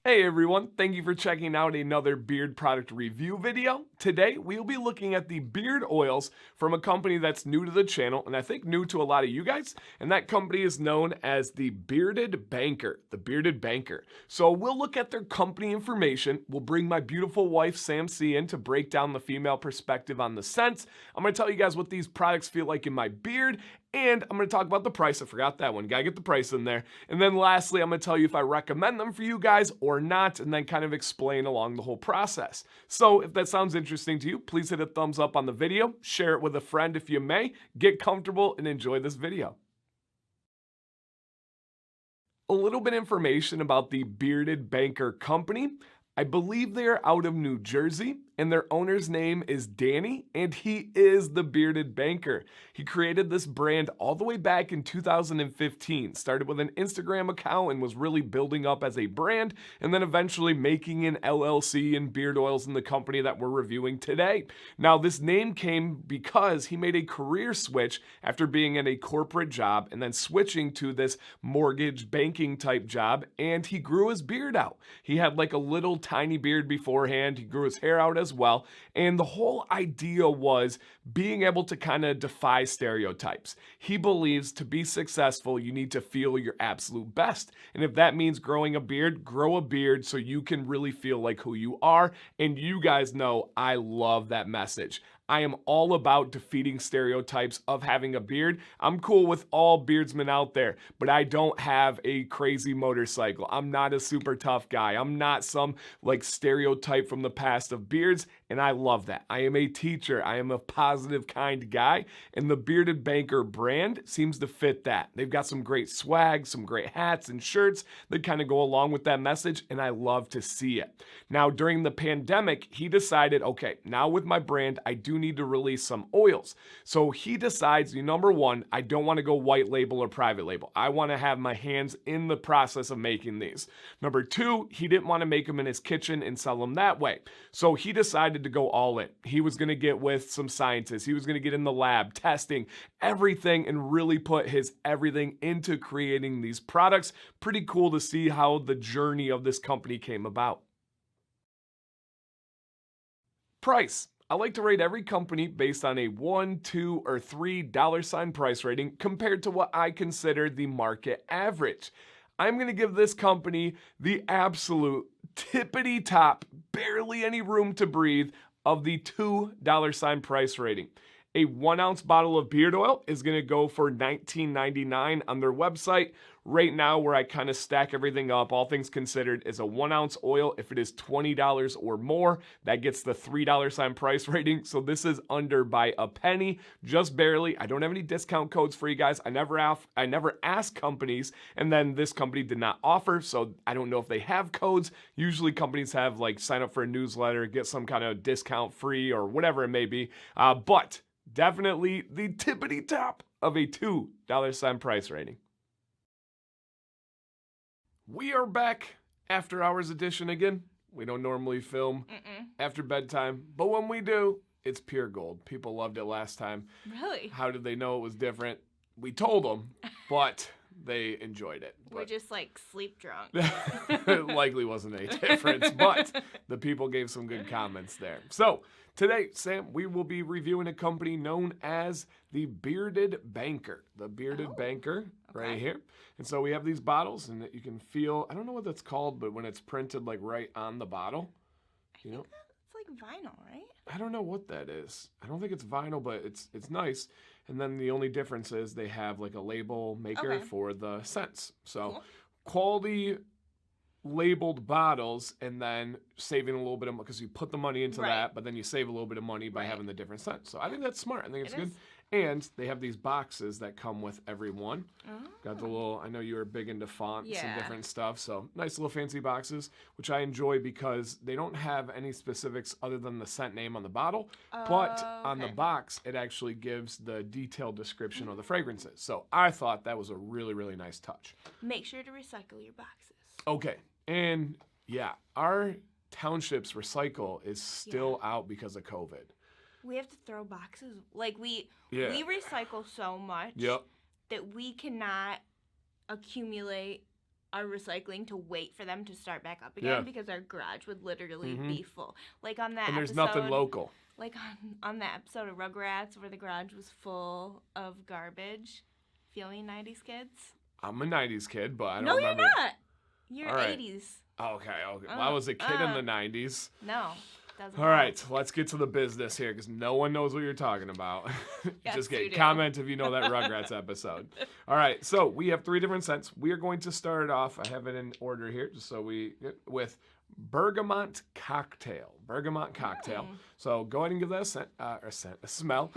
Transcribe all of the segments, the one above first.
Hey everyone, thank you for checking out another beard product review video. Today we'll be looking at the beard oils from a company that's new to the channel and I think new to a lot of you guys, and that company is known as the Bearded Banker. So we'll look at their company information. We'll bring my beautiful wife Sam C in to break down the female perspective on the scents. I'm going to tell you guys what these products feel like in my beard, and I'm going to talk about the price. I forgot that one. Gotta get the price in there. And then lastly, I'm going to tell you if I recommend them for you guys or not, and then kind of explain along the whole process. So if that sounds interesting to you, please hit a thumbs up on the video, share it with a friend if you may, get comfortable and enjoy this video. A little bit of information about the Bearded Banker company. I believe they are out of New Jersey, and their owner's name is Danny, and he is the Bearded Banker. He created this brand all the way back in 2015, started with an Instagram account and was really building up as a brand, and then eventually making an LLC and beard oils in the company that we're reviewing today. Now, this name came because he made a career switch after being in a corporate job and then switching to this mortgage banking type job, and he grew his beard out. He had like a little tiny beard beforehand. He grew his hair out as well. And the whole idea was being able to kind of defy stereotypes. He believes to be successful, you need to feel your absolute best. And if that means growing a beard, grow a beard so you can really feel like who you are. And you guys know I love that message. I am all about defeating stereotypes of having a beard. I'm cool with all beardsmen out there, but I don't have a crazy motorcycle. I'm not a super tough guy. I'm not some like stereotype from the past of beards, and I love that. I am a teacher. I am a positive, kind guy, and the Bearded Banker brand seems to fit that. They've got some great swag, some great hats and shirts that kind of go along with that message, and I love to see it. Now, during the pandemic, he decided, okay, now with my brand, I do need to release some oils. So he decides, number one, I don't want to go white label or private label. I want to have my hands in the process of making these. Number two, he didn't want to make them in his kitchen and sell them that way. So he decided to go all in. He was going to get with some scientists. He was going to get in the lab, testing everything, and really put his everything into creating these products. Pretty cool to see how the journey of this company came about. Price. I like to rate every company based on a $1, $2, or $3 price rating compared to what I consider the market average. I'm going to give this company the absolute tippity top, barely any room to breathe of the $2 price rating. A 1 ounce bottle of beard oil is going to go for $19.99 on their website. Right now, where I kind of stack everything up, all things considered, is a 1 ounce oil. If it is $20 or more, that gets the $3 price rating. So this is under by a penny, just barely. I don't have any discount codes for you guys. I never ask companies, and then this company did not offer, so I don't know if they have codes. Usually companies have like sign up for a newsletter, get some kind of discount free or whatever it may be. But definitely the tippity top of a $2 price rating. We are back after hours edition again. We don't normally film after bedtime, but when we do, it's pure gold. People loved it last time. Really? How did they know it was different? We told them, but they enjoyed it. We're just like sleep drunk. It likely wasn't any difference, but the people gave some good comments there. So today, Sam, we will be reviewing a company known as the Bearded Banker. The Bearded Banker right here. And so we have these bottles, and you can feel, I don't know what that's called, but when it's printed like right on the bottle, I think it's like vinyl, right? I don't know what that is. I don't think it's vinyl, but it's nice. And then the only difference is they have like a label maker for the scents. So quality labeled bottles, and then saving a little bit of, because you put the money into that, but then you save a little bit of money by having the different scents. So I think that's smart. I think it's good. And they have these boxes that come with every one. Got the little, I know you were big into fonts and different stuff, so nice little fancy boxes, which I enjoy because they don't have any specifics other than the scent name on the bottle, but on the box, it actually gives the detailed description of the fragrances. So I thought that was a really, really nice touch. Make sure to recycle your boxes. Okay, and yeah, our township's recycle is still out because of COVID. We have to throw boxes. Like, we recycle so much that we cannot accumulate our recycling to wait for them to start back up again because our garage would literally be full. Like on that And there's episode, nothing local. Like on that episode of Rugrats where the garage was full of garbage. Feel me, 90s kids? I'm a 90s kid, but I don't No, remember. you're not. You're All right. 80s. Okay. Well, I was a kid in the 90s. No. Doesn't All right, let's get to the business here because no one knows what you're talking about. Yes, Just you kidding. do. Comment if you know that Rugrats episode. All right, so we have 3 different scents. We are going to start off, I have it in order here, just so with Bergamot Cocktail. Bergamot Cocktail. So go ahead and give that a smell.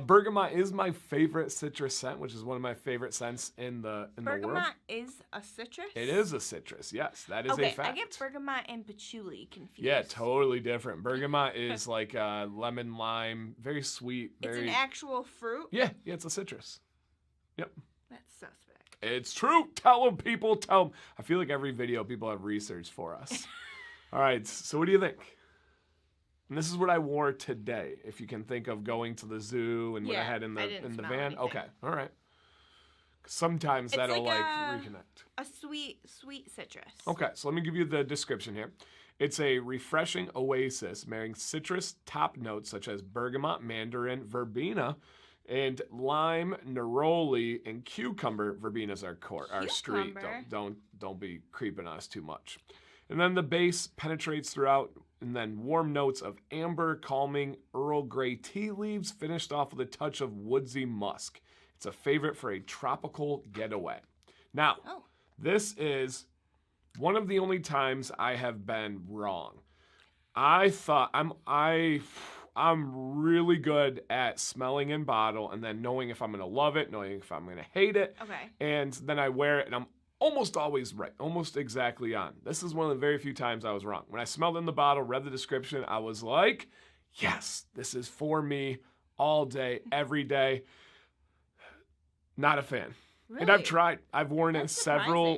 Bergamot is my favorite citrus scent, which is one of my favorite scents in the world. Bergamot is a citrus? It is a citrus, yes. That is a fact. I get bergamot and patchouli confused. Yeah, totally different. Bergamot is like lemon, lime, very sweet. It's an actual fruit? Yeah, it's a citrus. Yep. That's suspect. It's true. Tell them, people. Tell them. I feel like every video people have research for us. All right, so what do you think? And this is what I wore today, if you can think of going to the zoo and what I had in the van. Anything. Okay, all right. Sometimes that'll like reconnect. A sweet citrus. Okay, so let me give you the description here. It's a refreshing oasis marrying citrus top notes such as bergamot, mandarin, verbena, and lime, neroli, and cucumber. Verbena's our street. Don't be creeping on us too much. And then the base penetrates throughout, and then warm notes of amber, calming Earl Grey tea leaves, finished off with a touch of woodsy musk. It's a favorite for a tropical getaway. Now, this is one of the only times I have been wrong. I thought I'm really good at smelling in bottle and then knowing if I'm going to love it, knowing if I'm going to hate it. Okay. And then I wear it and I'm almost always right, almost exactly on. This is one of the very few times I was wrong. When I smelled in the bottle, read the description, I was like, yes, this is for me all day, every day. Not a fan. Really? And I've tried. I've worn it several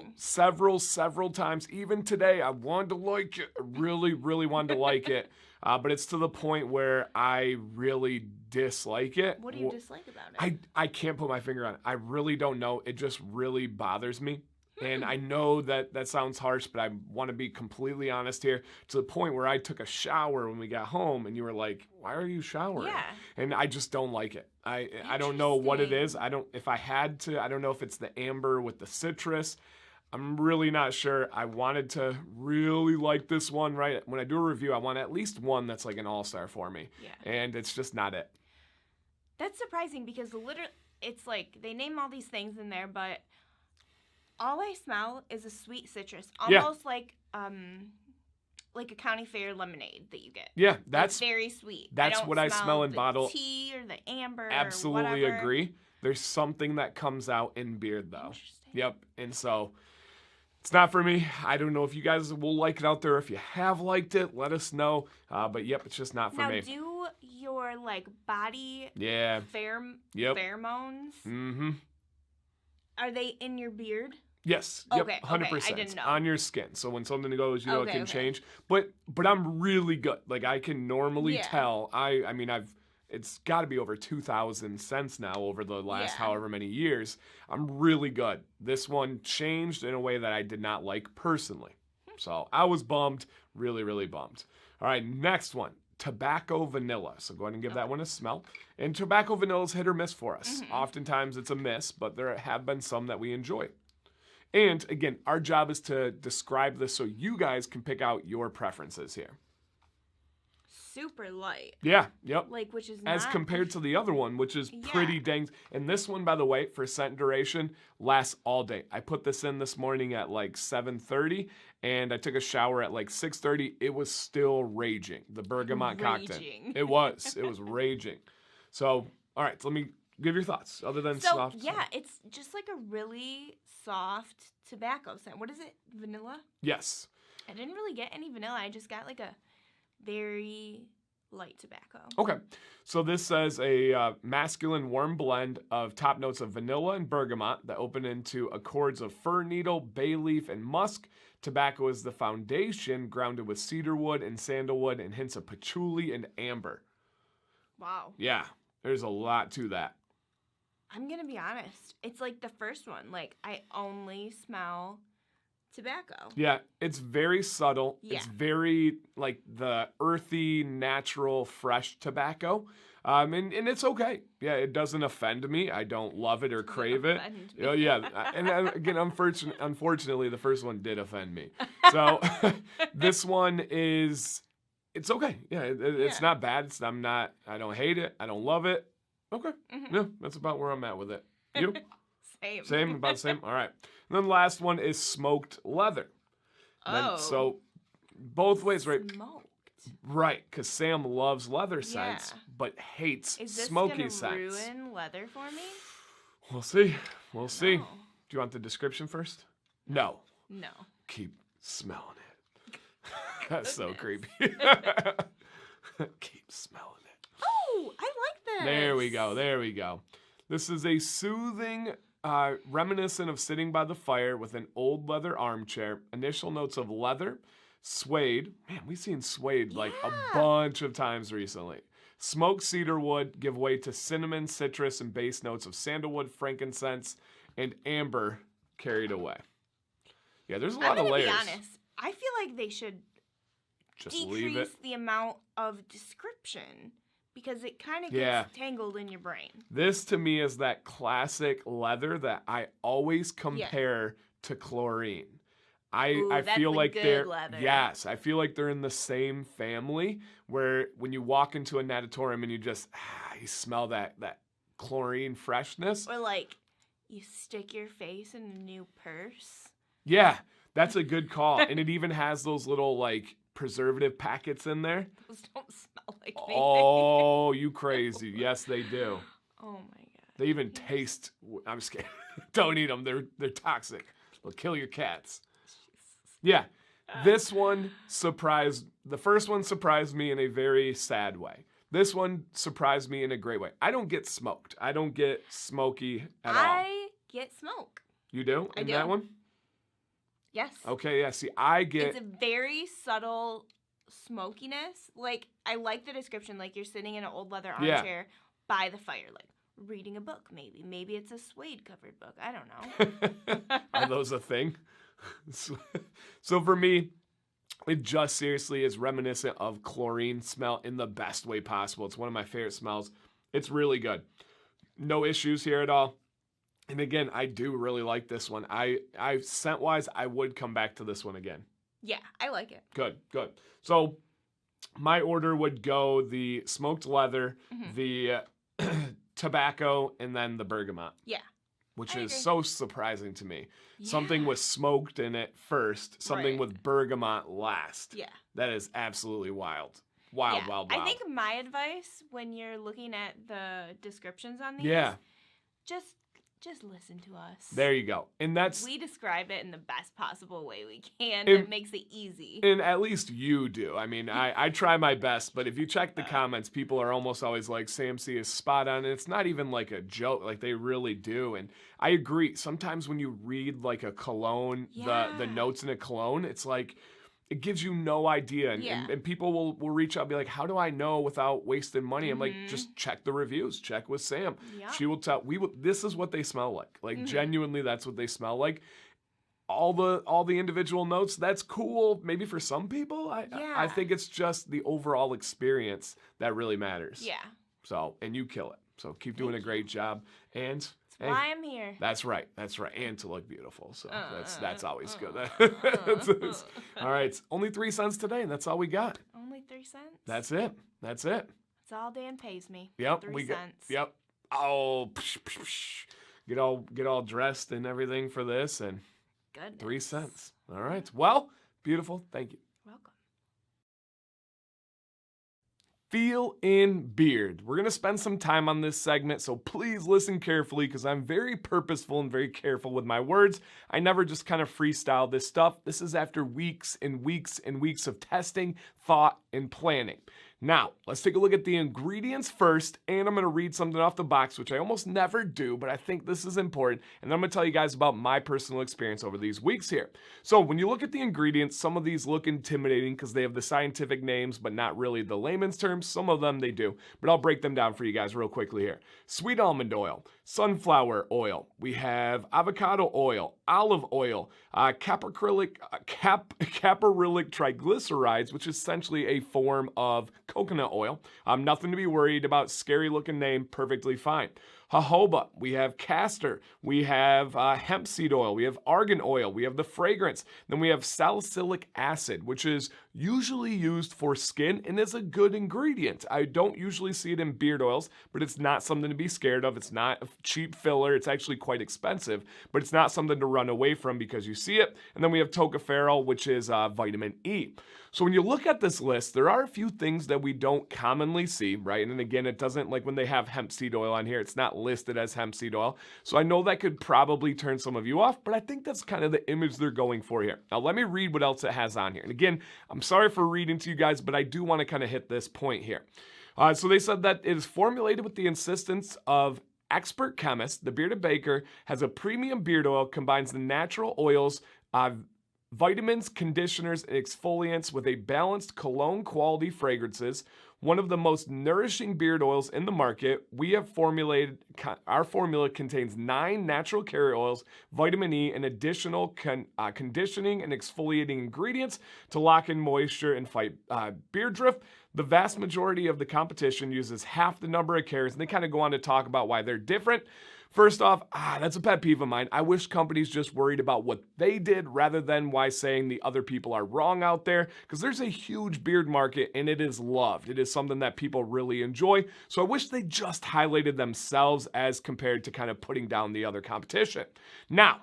times. Even today, I wanted to like it. I really, really wanted to like it. But it's to the point where I really dislike it. What do you dislike about it? I can't put my finger on it. I really don't know. It just really bothers me. And I know that sounds harsh, but I want to be completely honest here, to the point where I took a shower when we got home and you were like, why are you showering? Yeah. And I just don't like it. I don't know what it is. If I had to, I don't know if it's the amber with the citrus. I'm really not sure. I wanted to really like this one, right? When I do a review, I want at least one that's like an all-star for me. Yeah. And it's just not it. That's surprising because literally, it's like they name all these things in there, but all I smell is a sweet citrus, almost like a county fair lemonade that you get. Yeah, It's very sweet. That's what I smell in bottle. Tea or the amber. Absolutely or whatever. agree. There's something that comes out in beard though. Yep, and so it's not for me. I don't know if you guys will like it out there. If you have liked it, let us know. But yep, it's just not for me. Now, do your body pheromones? Mm-hmm. Are they in your beard? Yes. Okay, Yep. 100%. okay, I didn't know. On your skin. So when something goes, it can Okay. change. But I'm really good. Like I can normally tell. I mean it's got to be over 2,000 scents now over the last however many years. I'm really good. This one changed in a way that I did not like personally. So I was bummed. Really, really bummed. All right, next one. Tobacco vanilla. So go ahead and give that one a smell. And tobacco vanilla is hit or miss for us. Oftentimes it's a miss, but there have been some that we enjoy. And again, our job is to describe this so you guys can pick out your preferences here. Super light. Yeah, yep. Which is not... As compared to the other one, which is pretty dang... And this one, by the way, for scent duration, lasts all day. I put this in this morning at 7:30, and I took a shower at 6:30. It was still raging. The bergamot cocktail. It was raging. So, all right, so let me give your thoughts, other than soft. Yeah, it's just a really soft tobacco scent. What is it? Vanilla? Yes. I didn't really get any vanilla. I just got a very light tobacco. Okay. So this says a masculine warm blend of top notes of vanilla and bergamot that open into accords of fir needle, bay leaf, and musk. Tobacco is the foundation, grounded with cedarwood and sandalwood and hints of patchouli and amber. Wow. Yeah, there's a lot to that. I'm going to be honest. It's the first one. I only smell tobacco. Yeah, it's very subtle. Yeah. It's very like the earthy, natural, fresh tobacco. And it's okay. Yeah, it doesn't offend me. I don't love it or crave it. Offend You know, me. yeah, and again, unfortunately, the first one did offend me. So this one is, it's okay. Yeah, it's Yeah. not bad. I don't hate it. I don't love it. Okay. Mhm. Yeah, that's about where I'm at with it. You? Same. Same, about the same? All right. And then the last one is smoked leather. Oh. So both ways, right? Smoked. Right, because Sam loves leather scents, Yeah. but hates Is this smoky gonna scents. ruin leather for me? We'll see. We'll see. No. Do you want the description first? No. No. Keep smelling it. That's so creepy. Keep smelling it. Oh, I like this. There we go. There we go. This is a soothing, reminiscent of sitting by the fire with an old leather armchair. Initial notes of leather, suede. Man, we've seen suede like a Yeah. bunch of times recently. Smoked cedar wood give way to cinnamon, citrus, and base notes of sandalwood, frankincense, and amber carried away. Yeah, there's a lot of layers. I'm gonna be honest. I feel like they should Just leave it. decrease the amount of description because it kind of Yeah. gets tangled in your brain. This to me is that classic leather that I always compare to chlorine. Ooh, I that's feel the like good they're leather. yes, I feel like they're in the same family where when you walk into a natatorium and you just you smell that chlorine freshness. Or like you stick your face in a new purse. Yeah, that's a good call. And it even has those little like preservative packets in there. Those don't smell like anything. Oh, you crazy. Yes, they do. Oh my god. They even taste. I'm just kidding. Don't eat them. They're toxic. They'll kill your cats. Yeah, this one surprised. The first one surprised me in a very sad way. This one surprised me in a great way. I don't get smoked. I don't get smoky at all. I get smoke. You do? I In do. that one? Yes. Okay, yeah. See, I get. It's a very subtle smokiness. Like, I like the description. Like, you're sitting in an old leather Yeah. armchair by the fire, like, reading a book, maybe. Maybe it's a suede-covered book. I don't know. Are those a thing? So for me, it just seriously is reminiscent of chlorine smell in the best way possible. It's one of my favorite smells. It's really good. No issues here at all. And again, I do really like this one. I scent-wise, I would come back to this one again. Yeah, I like it. Good. So my order would go the smoked leather, Mhm. the tobacco, and then the bergamot. Yeah. Which I is agree. so surprising to me. Something Yeah. with smoked in it first, something Right. with bergamot last. Yeah. That is absolutely wild. Wild, Yeah. wild. I think my advice when you're looking at the descriptions on these, Yeah, just listen to us. there you go. And that's, We describe it in the best possible way we can. And- It makes it easy. and at least you do. I mean, I try my best, but if you check the comments, people are almost always like, Sam C is spot on. And it's not even like a joke. Like, they really do. And I agree. Sometimes when you read like a cologne, the Yeah. notes in a cologne, it's like, it gives you no idea. And people will reach out and be like, how do I know without wasting money? I'm like, Mhm. just check the reviews. Check with Sam. Yep. She will tell, this is what they smell like. Like, Mhm. genuinely, that's what they smell like. All the individual notes, that's cool. Maybe for some people. I Yeah. think it's just the overall experience that really matters. Yeah. So, and you kill it. So keep doing a Thank great job. And That's why I'm here. that's right. And to look beautiful. So that's always good. uh. All right. It's only 3 cents today, and that's all we got. Only 3 cents? That's it. That's all Dan pays me. Yep. 3 we cents. got. Yep. Oh, get all dressed and everything for this, and Goodness. 3 cents. All right. Well, beautiful. Thank you. Welcome. Feel in beard. We're going to spend some time on this segment, so please listen carefully because I'm very purposeful and very careful with my words. I never just kind of freestyle this stuff. This is after weeks and weeks and weeks of testing, thought, and planning. Now, let's take a look at the ingredients first, and I'm going to read something off the box, which I almost never do, but I think this is important, and then I'm going to tell you guys about my personal experience over these weeks here. So when you look at the ingredients, some of these look intimidating because they have the scientific names, but not really the layman's terms. Some of them they do, but I'll break them down for you guys real quickly here. Sweet almond oil, sunflower oil, we have avocado oil, olive oil, caprylic triglycerides, which is essentially a form of coconut oil. Nothing to be worried about. Scary looking name, perfectly fine. Jojoba, we have castor, we have hemp seed oil, we have argan oil, we have the fragrance, then we have salicylic acid, which is usually used for skin and is a good ingredient. I don't usually see it in beard oils, but it's not something to be scared of. It's not a cheap filler. It's actually quite expensive, but it's not something to run away from because you see it. And then we have tocopherol, which is vitamin E. So when you look at this list, there are a few things that we don't commonly see, right? And then again, it doesn't, like when they have hemp seed oil on here, it's not listed as hemp seed oil. So I know that could probably turn some of you off, but I think that's kind of the image they're going for here. Now let me read what else it has on here. And again, I'm sorry for reading to you guys, but I do want to kind of hit this point here. So they said that it is formulated with the insistence of expert chemist. The Bearded Baker has a premium beard oil, combines the natural oils, vitamins, conditioners, and exfoliants with a balanced cologne quality fragrances. One of the most nourishing beard oils in the market. We have formulated, our formula contains 9 natural carrier oils, vitamin E, and additional conditioning and exfoliating ingredients to lock in moisture and fight beard drift. The vast majority of the competition uses half the number of carriers, and they kind of go on to talk about why they're different. First off, that's a pet peeve of mine. I wish companies just worried about what they did rather than why saying the other people are wrong out there, because there's a huge beard market and it is loved. It is something that people really enjoy. So I wish they just highlighted themselves as compared to kind of putting down the other competition. Now,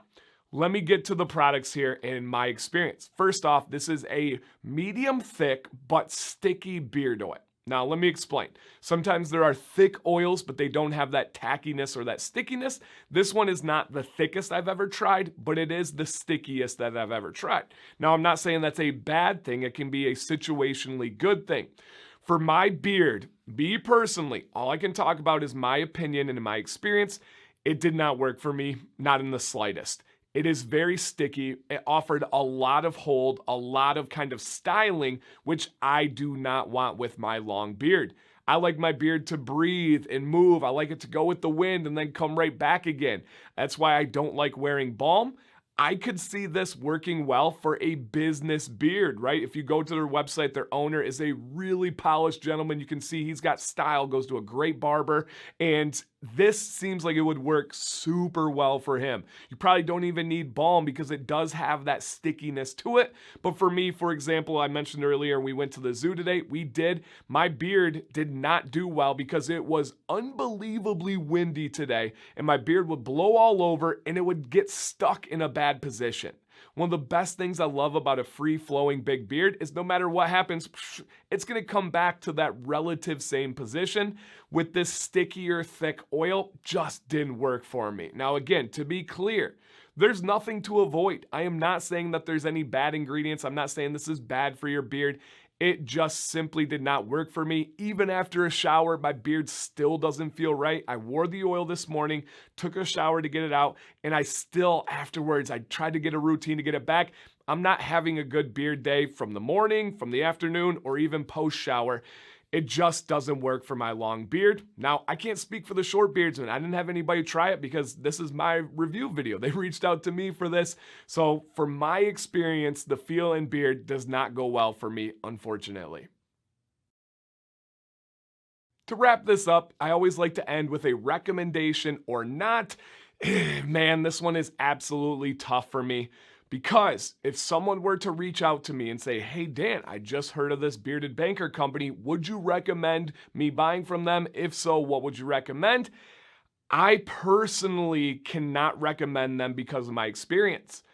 let me get to the products here in my experience. First off, this is a medium thick but sticky beard oil. Now, let me explain. Sometimes there are thick oils, but they don't have that tackiness or that stickiness. This one is not the thickest I've ever tried, but it is the stickiest that I've ever tried. Now, I'm not saying that's a bad thing. It can be a situationally good thing. For my beard, me personally, all I can talk about is my opinion and my experience. It did not work for me, not in the slightest. It is very sticky. It offered a lot of hold, a lot of kind of styling, which I do not want with my long beard. I like my beard to breathe and move. I like it to go with the wind and then come right back again. That's why I don't like wearing balm. I could see this working well for a business beard, right? If you go to their website, their owner is a really polished gentleman. You can see he's got style, goes to a great barber, and this seems like it would work super well for him. You probably don't even need balm because it does have that stickiness to it. But for me, for example, I mentioned earlier, we went to the zoo today. My beard did not do well because it was unbelievably windy today, and my beard would blow all over and it would get stuck in a bad position. One of the best things I love about a free-flowing big beard is no matter what happens, it's going to come back to that relative same position. With this stickier, thick oil, just didn't work for me. Now again, to be clear, there's nothing to avoid. I am not saying that there's any bad ingredients. I'm not saying this is bad for your beard. It just simply did not work for me. Even after a shower, my beard still doesn't feel right. I wore the oil this morning, took a shower to get it out, and I still, afterwards, I tried to get a routine to get it back. I'm not having a good beard day from the morning, from the afternoon, or even post-shower. It just doesn't work for my long beard. Now, I can't speak for the short beardsmen. I didn't have anybody try it because this is my review video. They reached out to me for this. So for my experience, the feel and beard does not go well for me, unfortunately. To wrap this up, I always like to end with a recommendation or not. Man, this one is absolutely tough for me. Because if someone were to reach out to me and say, hey, Dan, I just heard of this Bearded Banker company. Would you recommend me buying from them? If so, what would you recommend? I personally cannot recommend them because of my experience.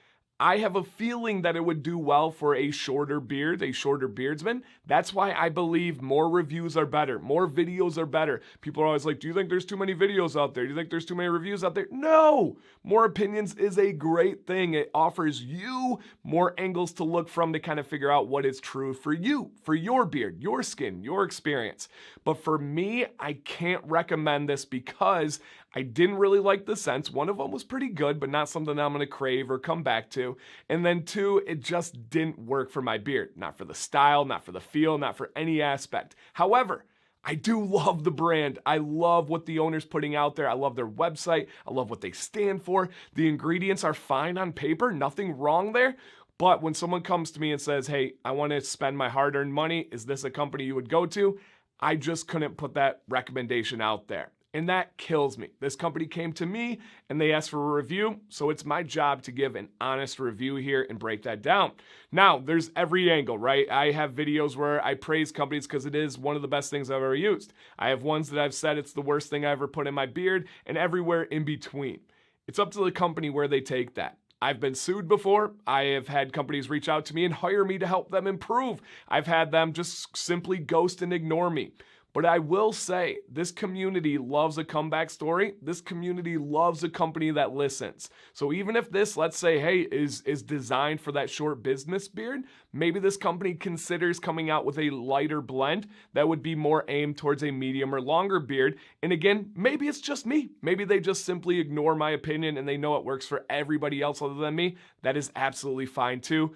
I have a feeling that it would do well for a shorter beard, a shorter beardsman. That's why I believe more reviews are better. More videos are better. People are always like, do you think there's too many videos out there? Do you think there's too many reviews out there? No! More opinions is a great thing. It offers you more angles to look from to kind of figure out what is true for you, for your beard, your skin, your experience. But for me, I can't recommend this because I didn't really like the scents. One of them was pretty good, but not something that I'm going to crave or come back to. And then 2, it just didn't work for my beard. Not for the style, not for the feel, not for any aspect. However, I do love the brand. I love what the owner's putting out there. I love their website. I love what they stand for. The ingredients are fine on paper, nothing wrong there. But when someone comes to me and says, hey, I want to spend my hard-earned money, is this a company you would go to? I just couldn't put that recommendation out there. And that kills me. This company came to me and they asked for a review, so it's my job to give an honest review here and break that down. Now, there's every angle, right? I have videos where I praise companies because it is one of the best things I've ever used. I have ones that I've said it's the worst thing I ever put in my beard, and everywhere in between. It's up to the company where they take that. I've been sued before. I have had companies reach out to me and hire me to help them improve. I've had them just simply ghost and ignore me. But I will say, this community loves a comeback story. This community loves a company that listens. So even if this, let's say, hey, is designed for that short business beard, maybe this company considers coming out with a lighter blend that would be more aimed towards a medium or longer beard. And again, maybe it's just me. Maybe they just simply ignore my opinion and they know it works for everybody else other than me. That is absolutely fine too.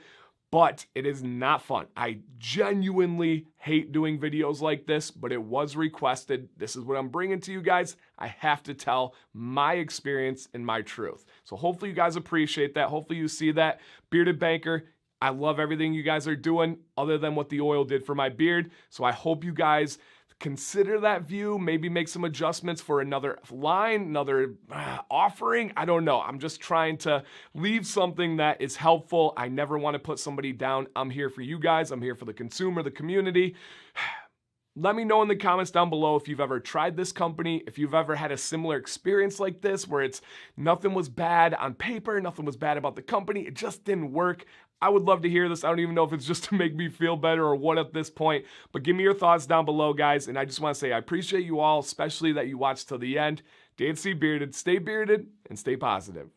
But it is not fun. I genuinely hate doing videos like this, but it was requested. This is what I'm bringing to you guys. I have to tell my experience and my truth. So hopefully you guys appreciate that. Hopefully you see that. Bearded Banker, I love everything you guys are doing other than what the oil did for my beard. So I hope you guys consider that view, maybe make some adjustments for another line, another offering. I don't know. I'm just trying to leave something that is helpful. I never want to put somebody down. I'm here for you guys. I'm here for the consumer, the community. Let me know in the comments down below if you've ever tried this company, if you've ever had a similar experience like this where it's nothing was bad on paper, nothing was bad about the company, it just didn't work. I would love to hear this. I don't even know if it's just to make me feel better or what at this point, but give me your thoughts down below, guys. And I just want to say I appreciate you all, especially that you watched till the end. Dan C. Bearded, stay bearded and stay positive.